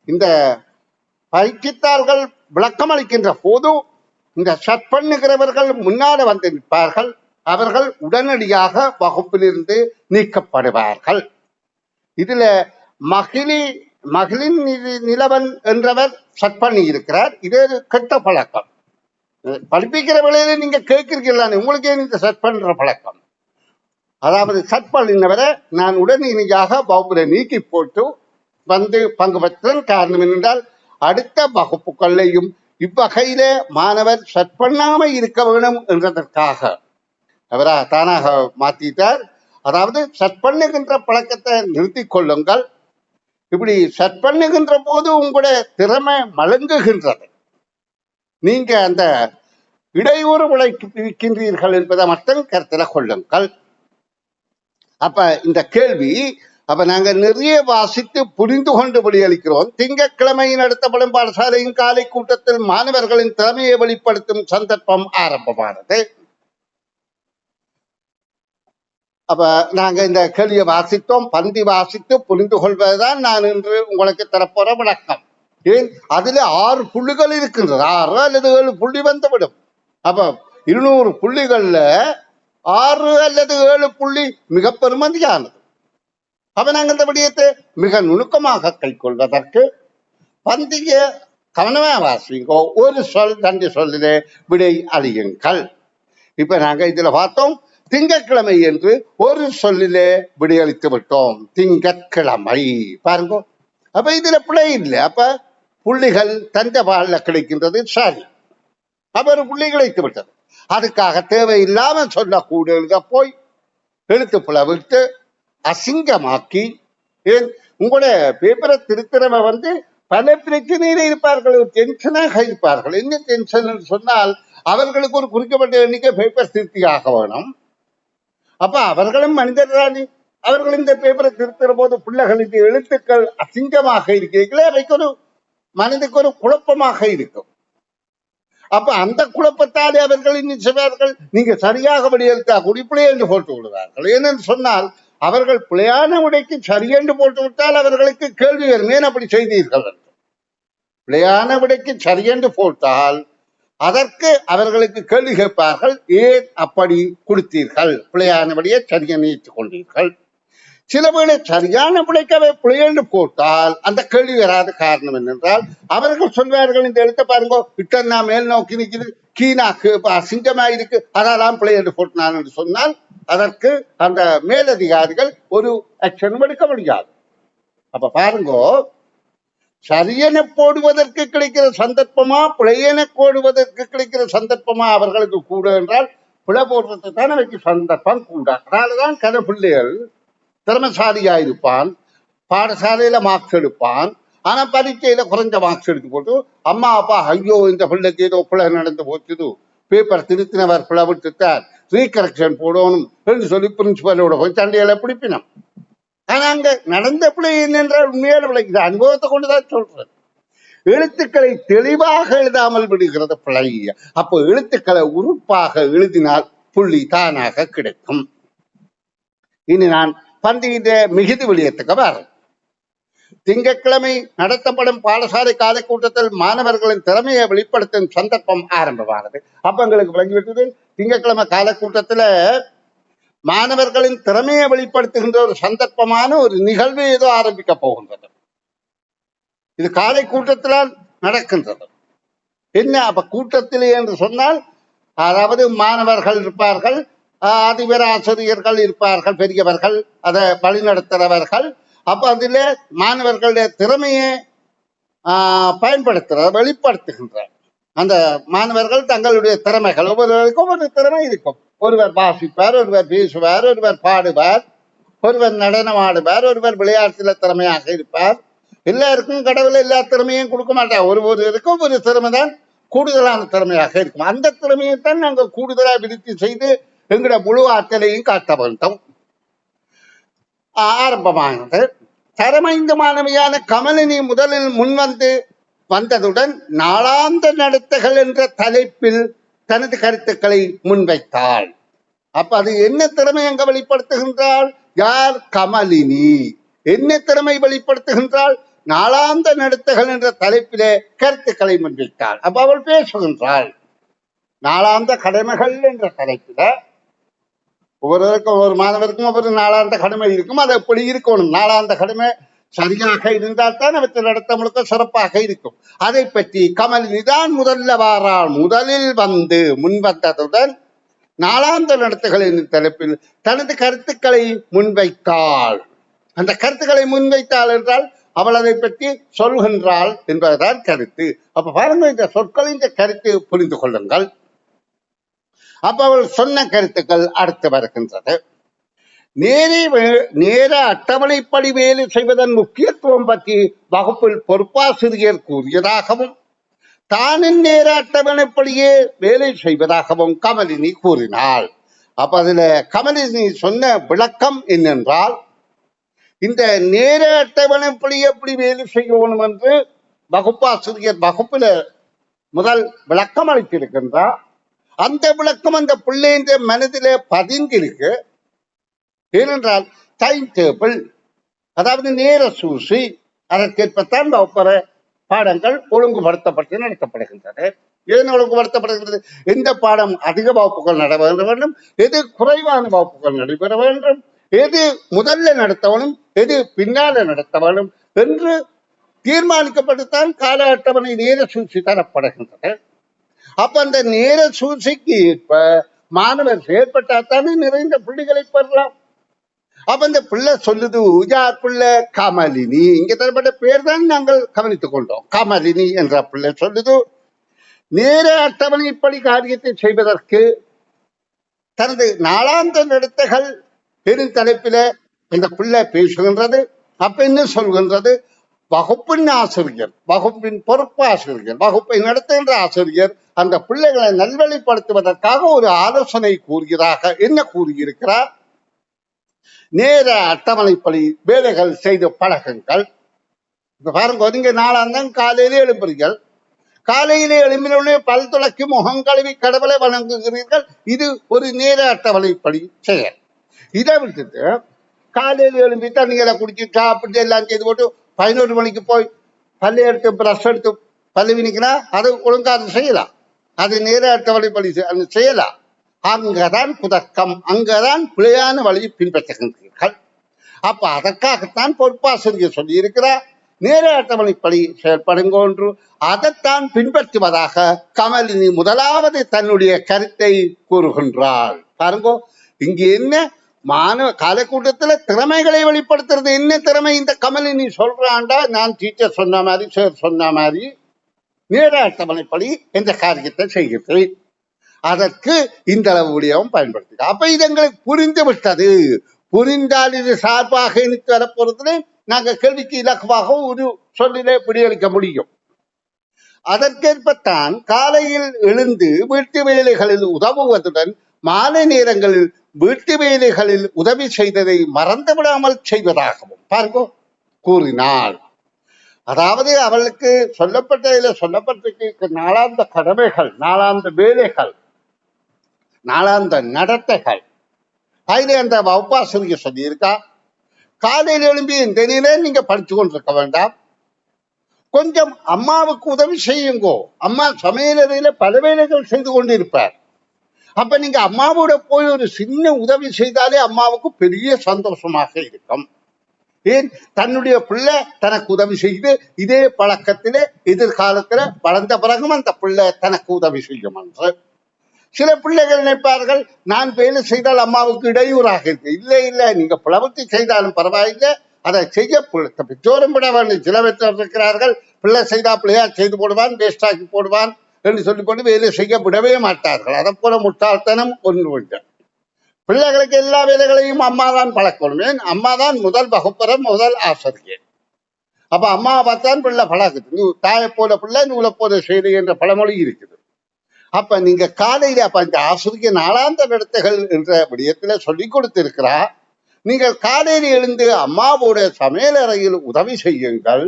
இந்த பயிற்சித்தாள்கள் விளக்கம் அளிக்கின்ற போது இந்த சட் பண்ணுகிறவர்கள் முன்னால வந்து நிற்பார்கள். அவர்கள் உடனடியாக வகுப்பிலிருந்து நீக்கப்படுவார்கள். இதுல மகளின் நிலவன் என்றவர் சட் பண்ணி இருக்கிறார். இது கெட்ட பழக்கம். படிப்பிக்கிற வேளையில நீங்க கேட்கிறீங்களா, உங்களுக்கு இந்த சட் பண்ற பழக்கம். அதாவது சட் பண்ணினவரை நான் உடனடியாக வகுப்புல நீக்கி போட்டு வந்து பங்கு பெற்றேன். காரணம் என்னென்றால் அடுத்த வகுப்புகளையும் இவ்வகையில மாணவர் சட் பண்ணாமல் இருக்க வேண்டும் என்றதற்காக அவரா தானாக மாத்திட்டார். அதாவது சட் பண்ணுகின்ற பழக்கத்தை நிறுத்தி கொள்ளுங்கள். இப்படி சட் பண்ணுகின்ற போது உங்களுடைய திறமை மலங்குகின்றது. நீங்க அந்த இடையூறு விளைவிக்கின்றீர்கள் என்பதை மட்டும் கருத்துல கொள்ளுங்கள். அப்ப இந்த கேள்வி, அப்ப நாங்க நிறைய வாசித்து புரிந்து கொண்டு வெளியளிக்கிறோம். திங்கட்கிழமையில் நடத்தப்படும் பாடசாலையின் காலை கூட்டத்தில் மாணவர்களின் திறமையை வெளிப்படுத்தும் சந்தர்ப்பம் ஆரம்பமானது. அப்ப நாங்க இந்த கேள்வியை வாசித்தோம், பந்தி வாசித்து புரிந்து கொள்வதுதான் நான் இன்று உங்களுக்கு தரப்போற விளக்கம். ஏன் அதுல 6 புள்ளிகள் இருக்கின்றது. 6 அல்லது 7 புள்ளி வந்துவிடும். அப்ப 200 புள்ளிகள்ல 6 அல்லது 7 புள்ளி மிக பெருமதியானது. அப்ப நாங்கள் இந்த விடயத்தை மிக நுணுக்கமாக கைக்கொள்வதற்கு பந்திய கவனமா வாசிங்கோ. ஒரு சொல் 2 சொல்லிலே விடை அழியுங்கள். இப்ப நாங்க இதுல பார்த்தோம், திங்கட்கிழமை என்று ஒரு சொல்லிலே விடையளித்து விட்டோம். திங்கட்கிழமை பாருங்க. அப்ப இதுல பிழை இல்லை. அப்ப புள்ளிகள் தந்த பால்ல கிடைக்கின்றது. சரி, அப்ப ஒரு புள்ளி கிடைத்து விட்டது. அதுக்காக தேவையில்லாம சொல்லக்கூடிய போய் எழுத்து பிளவிட்டு அசிங்கமாக்கி, ஏன் உங்களுடைய பேப்பரை திருத்திறமை வந்து பல பிரச்சனையில இருப்பார்கள், டென்ஷனாக இருப்பார்கள். என்ன டென்ஷன் சொன்னால் அவர்களுக்கு ஒரு குறிக்கப்பட்ட எண்ணிக்கை பேப்பர் திருத்தியாக வேணும். அப்ப அவர்களும் மனிதர்களானி, அவர்கள் இந்த பேப்பரை திருத்துற போது பிள்ளைகளுக்கு எழுத்துக்கள் அசிங்கமாக இருக்கிறீர்களே, அவைக்கு ஒரு மனதுக்கு ஒரு குழப்பமாக இருக்கும். அப்ப அந்த குழப்பத்தாலே அவர்கள் இன்னும் செய்வார்கள், நீங்க சரியாக விடையெழுத்தா குடிப்பிள்ளை என்று போட்டு விடுவார்கள். ஏனென்று சொன்னால் அவர்கள் பிழையான விடைக்கு சரியென்று போட்டு விட்டால் அவர்களுக்கு கேள்வி வரும், ஏன் அப்படி செய்தீர்கள் என்று. பிழையான விடைக்கு சரியென்று போட்டால் அதற்கு அவர்களுக்கு கேள்வி கேட்பார்கள், ஏன் அப்படி கொடுத்தீர்கள், பிழையான விடையை சரியென்று ஏற்றுக் கொண்டீர்கள். சில வேளை சரியான விடைக்கவை பிழையென்று போட்டால் அந்த கேள்வி வராத. காரணம் என்னென்றால் அவர்கள் சொல்வார்கள், இந்த எழுத்த பாருங்க, இட்டன்னா மேல் நோக்கி நிற்குது, கீனாக்கு அசிங்கமா இருக்கு, அதெல்லாம் பிழை என்று போட்டினான் என்று சொன்னால் அதற்கு அந்த மேலதிகாரிகள் ஒரு ஆக்ஷனும் எடுக்க முடியாது. அப்ப பாருங்க, சரியென போடுவதற்கு கிடைக்கிற சந்தர்ப்பமா பிழையென போடுவதற்கு கிடைக்கிற சந்தர்ப்பமா அவர்களுக்கு கூட என்றால் பிழை போடுறதுக்கு தான் அவைக்கு சந்தர்ப்பம் கூட. அதனாலதான் கதை பிள்ளைகள் திறமசாலியா இருப்பான், பாடசாலையில மார்க்ஸ் எடுப்பான், ஆனா பரீட்சையில குறைஞ்ச மார்க்ஸ் எடுத்து போட்டு அம்மா அப்பா ஐயோ இந்த பிள்ளைக்கு ஏதோ பிள்ளை நடந்து போச்சுது, பேப்பர் திருத்தினவர் பிள்ளை விட்டுட்டார், ரீகரெக்ஷன் போடணும் என்று சொல்லி பிரின்சிபலோட போய் சண்டையில பிடிப்பினோம். ஆனா அங்க நடந்த பிள்ளை என்னென்றால் உண்மையான பிள்ளை, இது அனுபவத்தை கொண்டுதான் சொல்றேன். எழுத்துக்களை தெளிவாக எழுதாமல் விடுகிறது பிழை. அப்போ எழுத்துக்களை உறுப்பாக எழுதினால் புள்ளி தானாக கிடைக்கும். இனி நான் பண்டிகை மிகுதி விடயத்துக்கு வரேன். திங்கட்கிழமை நடத்தப்படும் பாடசாலை காலை கூட்டத்தில் மாணவர்களின் திறமையை வெளிப்படுத்தும் சந்தர்ப்பம் ஆரம்பமானது. அப்ப எங்களுக்கு விளங்கிவிட்டது, திங்கட்கிழமை காலை கூட்டத்துல மாணவர்களின் திறமையை வெளிப்படுத்துகின்ற ஒரு சந்தர்ப்பமான ஒரு நிகழ்வு ஏதோ ஆரம்பிக்க போகின்றது. இது காலை கூட்டத்தினால் நடக்கின்றது. என்ன அப்ப கூட்டத்திலே என்று சொன்னால், அதாவது மாணவர்கள் இருப்பார்கள், அதிபர் ஆசிரியர்கள் இருப்பார்கள், பெரியவர்கள், அதை வழிநடத்துறவர்கள். அப்ப அதில் மாணவர்களுடைய திறமையை பயன்படுத்துற வெளிப்படுத்துகின்ற அந்த மாணவர்கள் தங்களுடைய திறமைகள், ஒவ்வொருவருக்கும் ஒரு திறமை இருக்கும். ஒருவர் வாசிப்பார், ஒருவர் பேசுவார், ஒருவர் பாடுவார், ஒருவர் நடனம் ஆடுவார், ஒருவர் விளையாட்டுல திறமையாக இருப்பார். எல்லாருக்கும் கடவுள் எல்லா திறமையும் கொடுக்க மாட்டார். ஒருவருக்கும் ஒரு திறமை தான் கூடுதலான திறமையாக இருக்கும். அந்த திறமையை தான் நாங்கள் கூடுதலாக விருத்தி செய்து எங்களோட முழு ஆற்றலையும் காட்ட வேண்டும். ஆரம்பமானது. தரமைந்த மாணவியான கமலினி முதலில் வந்ததுடன் நாளாந்த நடத்தைகள் என்ற தலைப்பில் தனது கருத்துக்களை முன்வைத்தாள். அப்ப அது என்ன திறமை அங்க வெளிப்படுத்துகின்றாள்? யார்? கமலினி. என்ன திறமை வெளிப்படுத்துகின்றாள்? நாளாந்த நடத்தைகள் என்ற தலைப்பிலே கருத்துக்களை முன்வைத்தாள். அப்ப அவள் பேசுகின்றாள். நாளாந்த கடமைகள் என்ற தலைப்பில ஒவ்வொருவருக்கும், ஒவ்வொரு மாணவருக்கும் ஒவ்வொரு நாளாந்த கடமை இருக்கும். அது எப்படி இருக்கணும்? நாளாந்த கடமை சரியாக இருந்தால் தான் அவற்றை நடத்த முழுக்க சிறப்பாக இருக்கும். அதை பற்றி கமலினி தான் முதல்ல வாராள். முதலில் முன்வந்ததுடன் நாளாந்த நடத்தைகளின் தலைப்பில் தனது கருத்துக்களை முன்வைத்தாள். அந்த கருத்துக்களை முன்வைத்தாள் என்றால் அவள் அதை பற்றி சொல்கின்றாள் என்பதுதான் கருத்து. அப்ப பாருங்க, இந்த சொற்களின் கருத்து புரிந்து கொள்ளுங்கள். அப்ப அவள் சொன்ன கருத்துக்கள் அடுத்து வருகின்றது. நேர அட்டவணைப்படி வேலை செய்வதன் முக்கியத்துவம் பற்றி வகுப்பில் பொறுப்பாசிரியர் கூறியதாகவும் தானின் நேர அட்டவணைப்படியே வேலை செய்வதாகவும் கமலினி கூறினாள். அப்ப அதுல கமலினி சொன்ன விளக்கம் என்னென்றால், இந்த நேர அட்டவணைப்படி எப்படி வேலை செய்யணும் என்று வகுப்பாசிரியர் வகுப்புல முதல் விளக்கம் அளித்திருக்கின்றார். அந்த விளக்கம் அந்த பிள்ளையின் மனதிலே பதிந்திருக்கு. ஏனென்றால் டைம் டேபிள், அதாவது நேர சூசி, அதற்கேற்பத்தான் வகுப்பறை பாடங்கள் ஒழுங்குபடுத்தப்பட்டு நடத்தப்படுகின்றது. ஏன் ஒழுங்குபடுத்தப்படுகின்றது? எந்த பாடம் அதிக வகுப்புகள் நடைபெற வேண்டும், எது குறைவான வகுப்புகள் நடைபெற வேண்டும், எது முதல்ல நடத்த வேண்டும், எது பின்னால நடத்த வேண்டும் என்று தீர்மானிக்கப்பட்டுத்தான் கால அட்டவணை நேர சூழ்ச்சி தரப்படுகின்றது. அப்ப அந்த நேர சூழ்ச்சிக்கு ஏற்ப மாணவர் செயற்பட்டாத்தானே நிறைந்த புள்ளிகளை பெறலாம். அப்ப இந்த பிள்ளை சொல்லுது, யார் பிள்ளை? கமலினி. இங்க தரப்பட்ட பேர் தான் நாங்கள் கவனித்துக் கொண்டோம். கமலினி என்ற பிள்ளை சொல்லுது, நேர அட்டவணைப்படி காரியத்தை செய்வதற்கு தனது நாளாந்த நடத்தைகள் பெரும் தலைப்பில இந்த பிள்ளை பேசுகின்றது. அப்ப என்ன சொல்கின்றது? வகுப்பின் ஆசிரியர், வகுப்பின் பொறுப்பு ஆசிரியர், வகுப்பை நடத்துகின்ற ஆசிரியர் அந்த பிள்ளைகளை நல்வழிப்படுத்துவதற்காக ஒரு ஆலோசனை கூறுகிறாக. என்ன கூறியிருக்கிறார்? நேர அட்டவணைப்படி வேலைகள் செய்து பழகுங்கள். இப்ப பாருங்க, நீங்க நாளாந்தான் காலையிலே எழும்புறீர்கள். காலையிலே எழும்பினுடனே பல் துளக்கி முகம் கழுவி கடவுளை வணங்குகிறீர்கள். இது ஒரு நேர அட்டவணைப்படி செயல். இதை விட்டுட்டு காலையில எழும்பி தண்ணிகளை குடிச்சு சாப்பிட்டு எல்லாம் செய்து போட்டு 11 மணிக்கு போய் பல்லு எடுத்து பிரஷ் எடுத்து பல்லு வினிக்கினா அது ஒழுங்காக செய்யலாம். அது நேர அட்டவணைப்படி செய்யலாம். அங்கதான் புதக்கம், அங்கதான் பிழையான வழியை பின்பற்றுகின்றீர்கள். அப்ப அதற்காகத்தான் பொறுப்பாசிரியர் சொல்லி இருக்கிறார், நேர அட்டவணைப்படி செயல்படுங்க ஒன்று. அதைத்தான் பின்பற்றுவதாக கமலினி முதலாவது தன்னுடைய கருத்தை கூறுகின்றாள். பாருங்க, இங்க என்ன காலை கூட்டத்துல திறமைகளை வெளிப்படுத்துறது. என்ன திறமை இந்த கமலினி சொல்றாண்டா? நான் டீச்சர் சொன்ன மாதிரி, சார் சொன்ன மாதிரி நேர அட்டவணைப்படி என்ற காரியத்தை செய்கிறேன், அதற்கு இந்த அளவு விடயமும் பயன்படுத்தி. அப்ப இது எங்களுக்கு புரிந்து விட்டது. புரிந்தால் இது சார்பாக இணைத்து வரப்போறதுன்னு நாங்க கேள்விக்கு இலக்குவாக ஒரு சொல்லிலே பிடியளிக்க முடியும். அதற்கேற்பத்தான் காலையில் எழுந்து வீட்டு வேலைகளில் உதவுவதுடன் மாலை நேரங்களில் வீட்டு வேலைகளில் உதவி செய்ததை மறந்து விடாமல் செய்வதாகவும் பாருங்க கூறினாள். அதாவது அவளுக்கு சொல்லப்பட்டிருக்க நாளாந்த கடமைகள், நாளாந்த வேலைகள், நாளாந்த நடத்தைகள், அதிலே அந்த வகுப்பாசிரியர் சொல்லியிருக்கா, காலையில் எழும்பி இந்த நேரம் நீங்க படிச்சு கொண்டிருக்க வேண்டாம், கொஞ்சம் அம்மாவுக்கு உதவி செய்யுங்கோ. அம்மா சமையலறையில பல வேலைகள் செய்து கொண்டிருப்பார். அப்ப நீங்க அம்மாவோட போய் ஒரு சின்ன உதவி செய்தாலே அம்மாவுக்கு பெரிய சந்தோஷமாக இருக்கும். ஏன், தன்னுடைய பிள்ளை தனக்கு உதவி செய்து இதே பழக்கத்திலே எதிர்காலத்துல வளர்ந்த பிறகும் அந்த பிள்ளை தனக்கு உதவி செய்யும் என்று. சில பிள்ளைகள் நினைப்பார்கள், நான் வேலை செய்தால் அம்மாவுக்கு இடையூறாக இருக்கு. இல்லை இல்லை, நீங்க பிளவுத்தி செய்தாலும் பரவாயில்லை, அதை செய்ய பெற்றோரும் விட வேண்டும். சில பெற்றோர் இருக்கிறார்கள், பிள்ளை செய்தா பிள்ளையா செய்து போடுவான், வேஸ்டாக்கி போடுவான் என்று சொல்லி போட்டு வேலை செய்ய விடவே மாட்டார்கள். அதை போல முட்டாள்தனம் ஒன்று உண்டு. பிள்ளைகளுக்கு எல்லா வேலைகளையும் அம்மாதான் பழக்கணும். ஏன், அம்மாதான் முதல் வகுப்பறம், முதல் ஆசிரியர். அப்ப அம்மாவை பார்த்தான் பிள்ளை பழகுது. நீ தாயை போல பிள்ளை நூலை போல செய்தி என்ற பழமொழி இருக்குது. அப்ப நீங்க காலையில அப்ப இந்த ஆசிரியர் நாளாந்த நடத்தைகள் என்ற விடயத்துல சொல்லிக் கொடுத்திருக்கிறா. நீங்கள் காலையில் எழுந்து அம்மாவோட சமையலறையில் உதவி செய்யுங்கள்.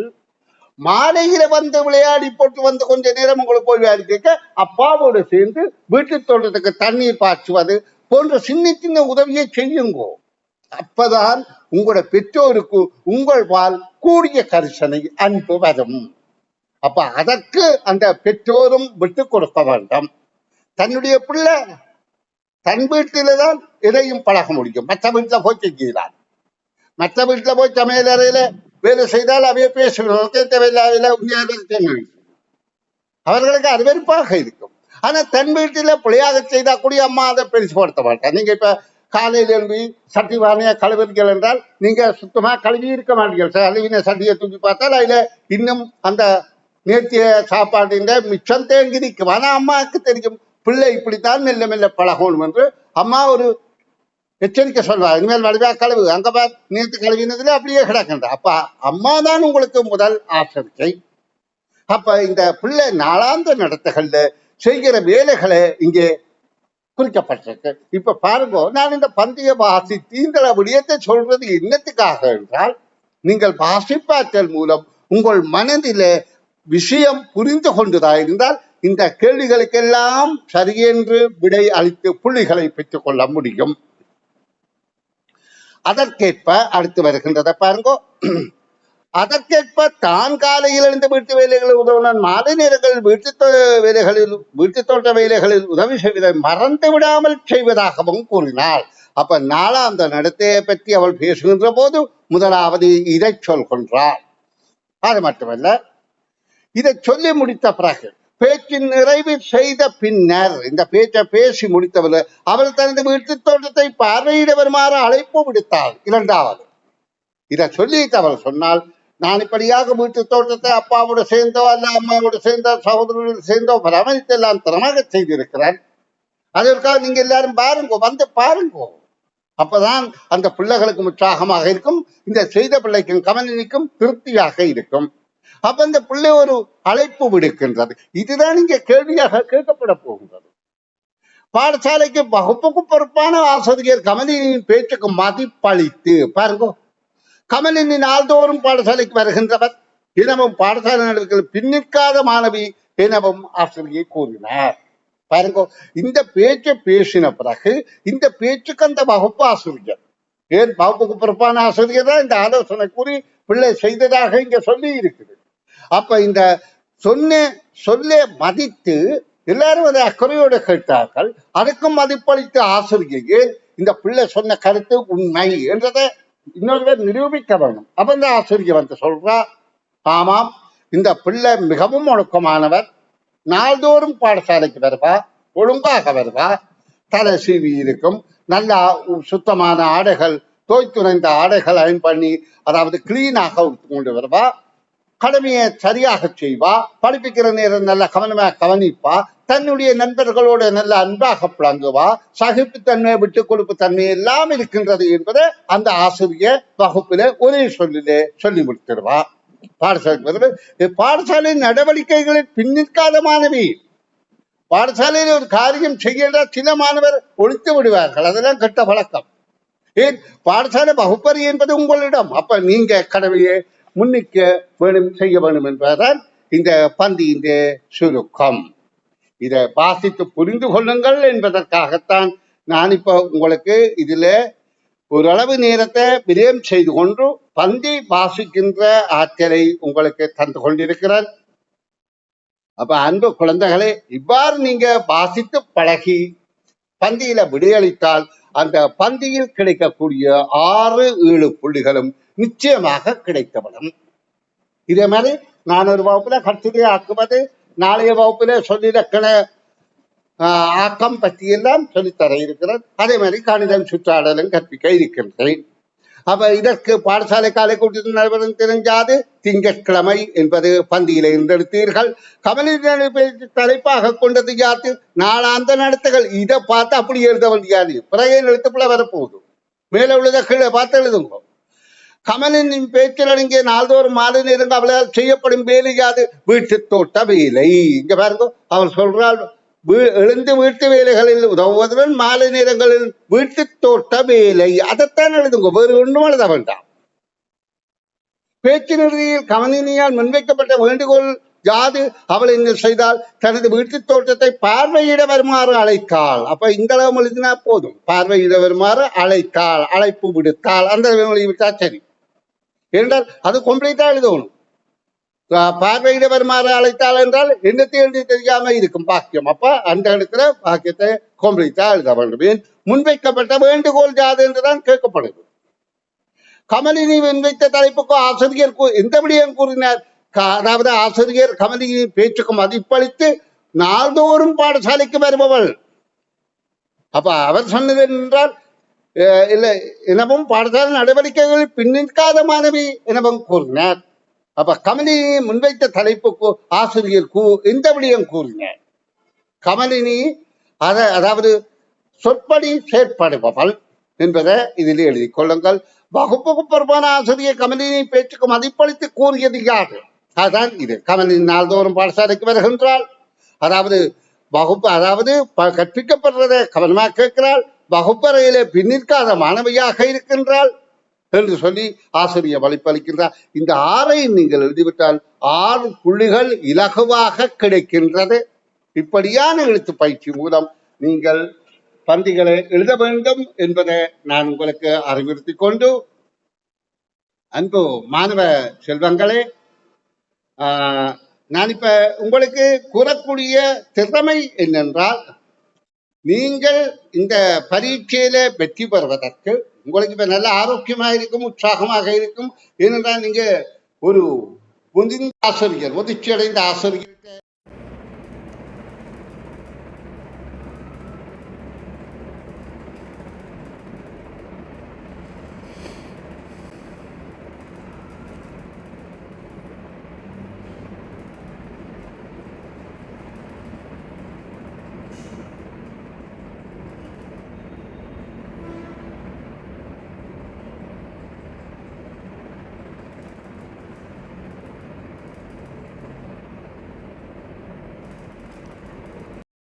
மாலையில வந்து விளையாடி போட்டு வந்து கொஞ்ச நேரம் உங்களுக்கு போய் விளையாடி கேட்க அப்பாவோடு சேர்ந்து வீட்டு தோட்டத்துக்கு தண்ணீர் பாய்ச்சுவது போன்ற சின்ன சின்ன உதவியை செய்யுங்கோ. அப்பதான் உங்களோட பெற்றோருக்கு உங்கள் வாழ் கூடிய கரிசனை அன்பு வரும். அப்ப அதற்கு அந்த பெற்றோரும் விட்டு கொடுக்க வேண்டும். தன்னுடைய பிள்ளை தன் வீட்டில தான் எதையும் பழக முடியும். மற்ற வீட்டுல போய் செய்கிறார், மற்ற வீட்டுல போய் சமையலறையில வேலை செய்தால் அவைய பேசுகிறோம், அவர்களுக்கு அருவருப்பாக இருக்கும். ஆனா தன் வீட்டில பிள்ளையாக செய்தா கூடிய அம்மா அதை பெருசுபடுத்த மாட்டேன். நீங்க இப்ப காலையில இருந்து சட்டி வானையா கழுவுறீர்கள் என்றால் நீங்க சுத்தமா கழுவி இருக்க மாட்டீர்கள். கழுவின சட்டியை தூக்கி பார்த்தால் அதுல இன்னும் அந்த நேர்த்திய சாப்பாட்டின் மிச்சம் தேங்கி நிற்கும். ஆனா அம்மாவுக்கு தெரியும் பிள்ளை இப்படித்தான் மெல்ல மெல்ல பழகணும் என்று. அம்மா ஒரு எச்சரிக்கை சொல்வார், இனிமேல் வடிவா கழுவு, அங்க நேற்று கழுவினதுல அப்படியே கிடக்கின்ற. அப்ப அம்மா தான் உங்களுக்கு முதல் ஆசிரியை. அப்ப இந்த பிள்ளை நாளாந்த நடத்தைகள்ல செய்கிற வேலைகளை இங்கே குறிக்கப்பட்டிருக்கு. இப்ப பாருங்க, நான் இந்த பந்திய வாசித்து இந்த விடயத்தை சொல்றது என்னத்துக்காக என்றால், நீங்கள் வாசிப்பாற்றல் மூலம் உங்கள் மனதில விஷயம் புரிந்து கொண்டுதான் இருந்தால் இந்த கேள்விகளுக்கெல்லாம் சரியென்று விடை அளித்து புள்ளிகளை பெற்றுக் கொள்ள முடியும். அதற்கேற்ப அடுத்து வருகின்றதை பாருங்க. அதற்கேற்ப தான் காலையில் இருந்து வீட்டு வேலைகளில் உதவினான், மாலை நேரங்களில் வீட்டு தோட்ட வேலைகளில் உதவி செய்வதை மறந்து விடாமல் செய்வதாகவும் கூறினாள். அப்ப நாளாந்த நடத்தையை பற்றி அவள் பேசுகின்ற போது முதலாவது இதை சொல்கின்றாள். அது மட்டுமல்ல, இதை சொல்லி முடித்த பிறகு பேச்சின் நிறைவு செய்த பின்னர், இந்த பேச்சை பேசி முடித்தவர்கள் அவள் தனது வீட்டு தோட்டத்தை பார்வையிட வருமாறு அழைப்பு விடுத்தாள். இரண்டாவது இதை சொல்லி அவள் சொன்னால், நான் இப்படியாக வீட்டு தோட்டத்தை அப்பாவோட சேர்ந்தோ அல்ல அம்மாவோட சேர்ந்தோ சகோதரர்களோடு சேர்ந்தோ பராமரித்து எல்லாம் தரமாக செய்திருக்கிறேன். அதற்காக நீங்க எல்லாரும் பாருங்கோ, வந்து பாருங்கோ. அப்பதான் அந்த பிள்ளைகளுக்கு உற்சாகமாக இருக்கும், இந்த செய்த பிள்ளைக்கும் கமலினிக்கும் திருப்தியாக இருக்கும். அப்ப இந்த பிள்ளை ஒரு அழைப்பு விடுக்கின்றது. இதுதான் இங்க கேள்வியாக கேட்கப்பட போகின்றது. பாடசாலைக்கு வகுப்புக்கு பொறுப்பான ஆசிரியர் கமலினியின் பேச்சுக்கு மதிப்பளித்து பாருங்க. கமலினி நாள்தோறும் பாடசாலைக்கு வருகின்றவர் எனவும் பாடசாலை நடவடிக்கைகள் பின்னிற்காத மாணவி எனவும் ஆசிரியர் கூறினார். பாருங்க, இந்த பேச்சை பேசின பிறகு இந்த பேச்சுக்கு அந்த வகுப்பு ஆசிரியர், ஏன் வகுப்புக்கு பொறுப்பான ஆசிரியர் தான் இந்த ஆலோசனை கூறி பிள்ளை செய்ததாக இங்க சொல்லி இருக்குது. அப்ப இந்த சொல்ல மதித்து எல்லாரும் அதை அக்கறையோடு கேட்டார்கள். அதுக்கும் மதிப்பளித்த ஆசிரியர் இந்த பிள்ளை சொன்ன கருத்து உண்மை என்றதை இன்னொருவர் நிரூபிக்க வேண்டும். அப்ப இந்த ஆசிரியர் வந்து சொல்றா, ஆமாம், இந்த பிள்ளை மிகவும் ஒழுக்கமானவர், நாள்தோறும் பாடசாலைக்கு வருவா, ஒழுங்காக வருவா, தலை சீவி இருக்கும், நல்ல சுத்தமான ஆடைகள், தோய்த்துணைந்த ஆடைகள் அயன் பண்ணி அதாவது கிளீனாக கொண்டு வருவா, கடமையை சரியாக செய்வா, படிப்பிக்கிற நேரம் நல்ல கவனமாக கவனிப்பா, தன்னுடைய நண்பர்களோட நல்ல அன்பாக பழங்குவா, சகிப்புத்தன்மை, விட்டு கொடுப்பு தன்மை எல்லாம் இருக்கின்றது என்பதை அந்த ஆசிரியர் வகுப்பில ஒரே சொல்லிலே சொல்லி முடித்திடுவா. பாடசாலை நடவடிக்கைகளில் பின்னிற்காத மாணவி. பாடசாலையில் ஒரு காரியம் செய்ய சில மாணவர் ஒழித்து விடுவார்கள், அதெல்லாம் கெட்ட பழக்கம். ஏன், பாடசாலை வகுப்பறை என்பது உங்களிடம். அப்ப நீங்க கடமையை முன்னிக்க வேணும், செய்ய வேண்டும் என்பதுதான் இந்த பந்தியின் சுருக்கம். இதை வாசித்து புரிந்து கொள்ளுங்கள் என்பதற்காகத்தான் நான் இப்ப உங்களுக்கு இதுல ஓரளவு நேரத்தை விரயம் செய்து கொண்டு பந்தி வாசிக்கின்ற ஆற்றலை உங்களுக்கு தந்து கொண்டிருக்கிறேன். அப்ப அன்பு குழந்தைகளே, இவ்வாறு நீங்க வாசித்து பழகி பந்தியில விடையளித்தால் அந்த பந்தியில் கிடைக்கக்கூடிய 6-7 புள்ளிகளும் நிச்சயமாக கிடைக்கப்படும். இதே மாதிரி நான் ஒரு வகுப்புல கட்டுரை ஆக்குவது, நாளைய வகுப்புல சொல்லிலக்கண ஆக்கம் பற்றியெல்லாம் சொல்லித்தர இருக்கிறேன். அதே மாதிரி கணிதம் சுற்றாடலும் கற்பிக்க இருக்கின்றேன். அப்ப இதற்கு பாடசாலை காலை கூட்டத்தில் நடைபெறும் தெரிஞ்சாது திங்கட்கிழமை என்பது பந்தியில இருந்தெடுத்தீர்கள். கமலி தலைப்பாக கொண்டது யாத்து நாளாந்த நடத்துகள். இதை பார்த்து அப்படி எழுத வேண்டியாது, பிறகு எழுத்துப்புல வரப்போகுது. மேல உள்ளதை கீழே பார்த்து எழுதுங்க. கமலின் பேச்சில் அடங்கிய நாள்தோறும் மாலை நேரங்கள் அவளால் செய்யப்படும் வேலை யாது? வீட்டு தோட்ட வேலை. இங்க பாருங்க, அவள் சொல்றாள், எழுந்து வீட்டு வேலைகளில் உதவுவதுடன் மாலை நேரங்களில் வீட்டு தோட்ட வேலை. அதைத்தான் எழுதுங்க, வேறு ஒன்றும் எழுத வேண்டாம். பேச்சு நிறுதியில் கமலினியால் முன்வைக்கப்பட்ட வேண்டுகோள் யாது? அவள் என்ன செய்தால், தனது வீட்டு தோட்டத்தை பார்வையிட வருமாறு அழைத்தாள். அப்ப இந்த அளவு எழுதினா போதும். பார்வையிட வருமாறு அழைத்தாள், அழைப்பு விடுத்தாள், அந்த விட்டா சரி. என்றால் அது கம்ப்ளீட்டா எழுதணும். பார்வையிட வருமாறு அழைத்தாள் என்றால் என்னத்தை எழுதி தெரியாம இருக்கும் பாக்கியம். அப்ப அந்த இடத்துல பாக்கியத்தை கம்ப்ளீட்டா எழுத வேண்டும். முன்வைக்கப்பட்ட வேண்டுகோள் யாது என்றுதான் கேட்கப்படுது. கமலினி முன்வைத்த தலைப்புக்கு ஆசிரியர் எந்த விடயம் கூறினார்? அதாவது ஆசிரியர் கமலினியின் பேச்சுக்கு மதிப்பளித்து நாள்தோறும் பாடசாலைக்கு வருபவள். அப்ப அவர் சொன்னது என்றால் இல்லை எனவும் பாடசாலை நடவடிக்கைகளில் பின்னிற்காத மாணவி எனவும் கூறினார். அப்ப கமலினி முன்வைத்த தலைப்புக்கு ஆசிரியர் எந்த விடயம் கூறினார்? கமலினி அதாவது சொற்படி செயற்படுபவள் என்பதை இதில் எழுதி கொள்ளுங்கள். வகுப்புக்கு பொறுப்பான ஆசிரியர் கமலினி பேச்சுக்கு மதிப்பளித்து கூறியது யாது? அதுதான் இது. கமலினி நாள்தோறும் பாடசாலைக்கு வருகின்றாள், அதாவது வகுப்பு, அதாவது கற்பிக்கப்படுறதை கவனமாக கேட்கிறாள், வகுப்பறையில பின்னிற்காத மாணவியாக இருக்கின்றாள் என்று சொல்லி ஆசிரியர் வழிப்பளிக்கின்றார். இந்த 6ஐ நீங்கள் எழுதிவிட்டால் 6 புள்ளிகள் இலகுவாக கிடைக்கின்றது. இப்படியான எழுத்து பயிற்சி மூலம் நீங்கள் பந்திகளை எழுத வேண்டும் என்பதை நான் உங்களுக்கு அறிவுறுத்தி கொண்டு, அன்பு மாணவ செல்வங்களே, நான் இப்ப உங்களுக்கு கூறக்கூடிய திறமை என்னென்றால், நீங்கள் இந்த பரீட்சையில வெற்றி பெறுவதற்கு உங்களுக்கு இப்ப நல்ல ஆரோக்கியமாக இருக்கும், உற்சாகமாக இருக்கும். ஏனென்றால் நீங்க ஒரு முதிர்ந்த ஆசிரியர், முதிர்ச்சி அடைந்த ஆசிரியர்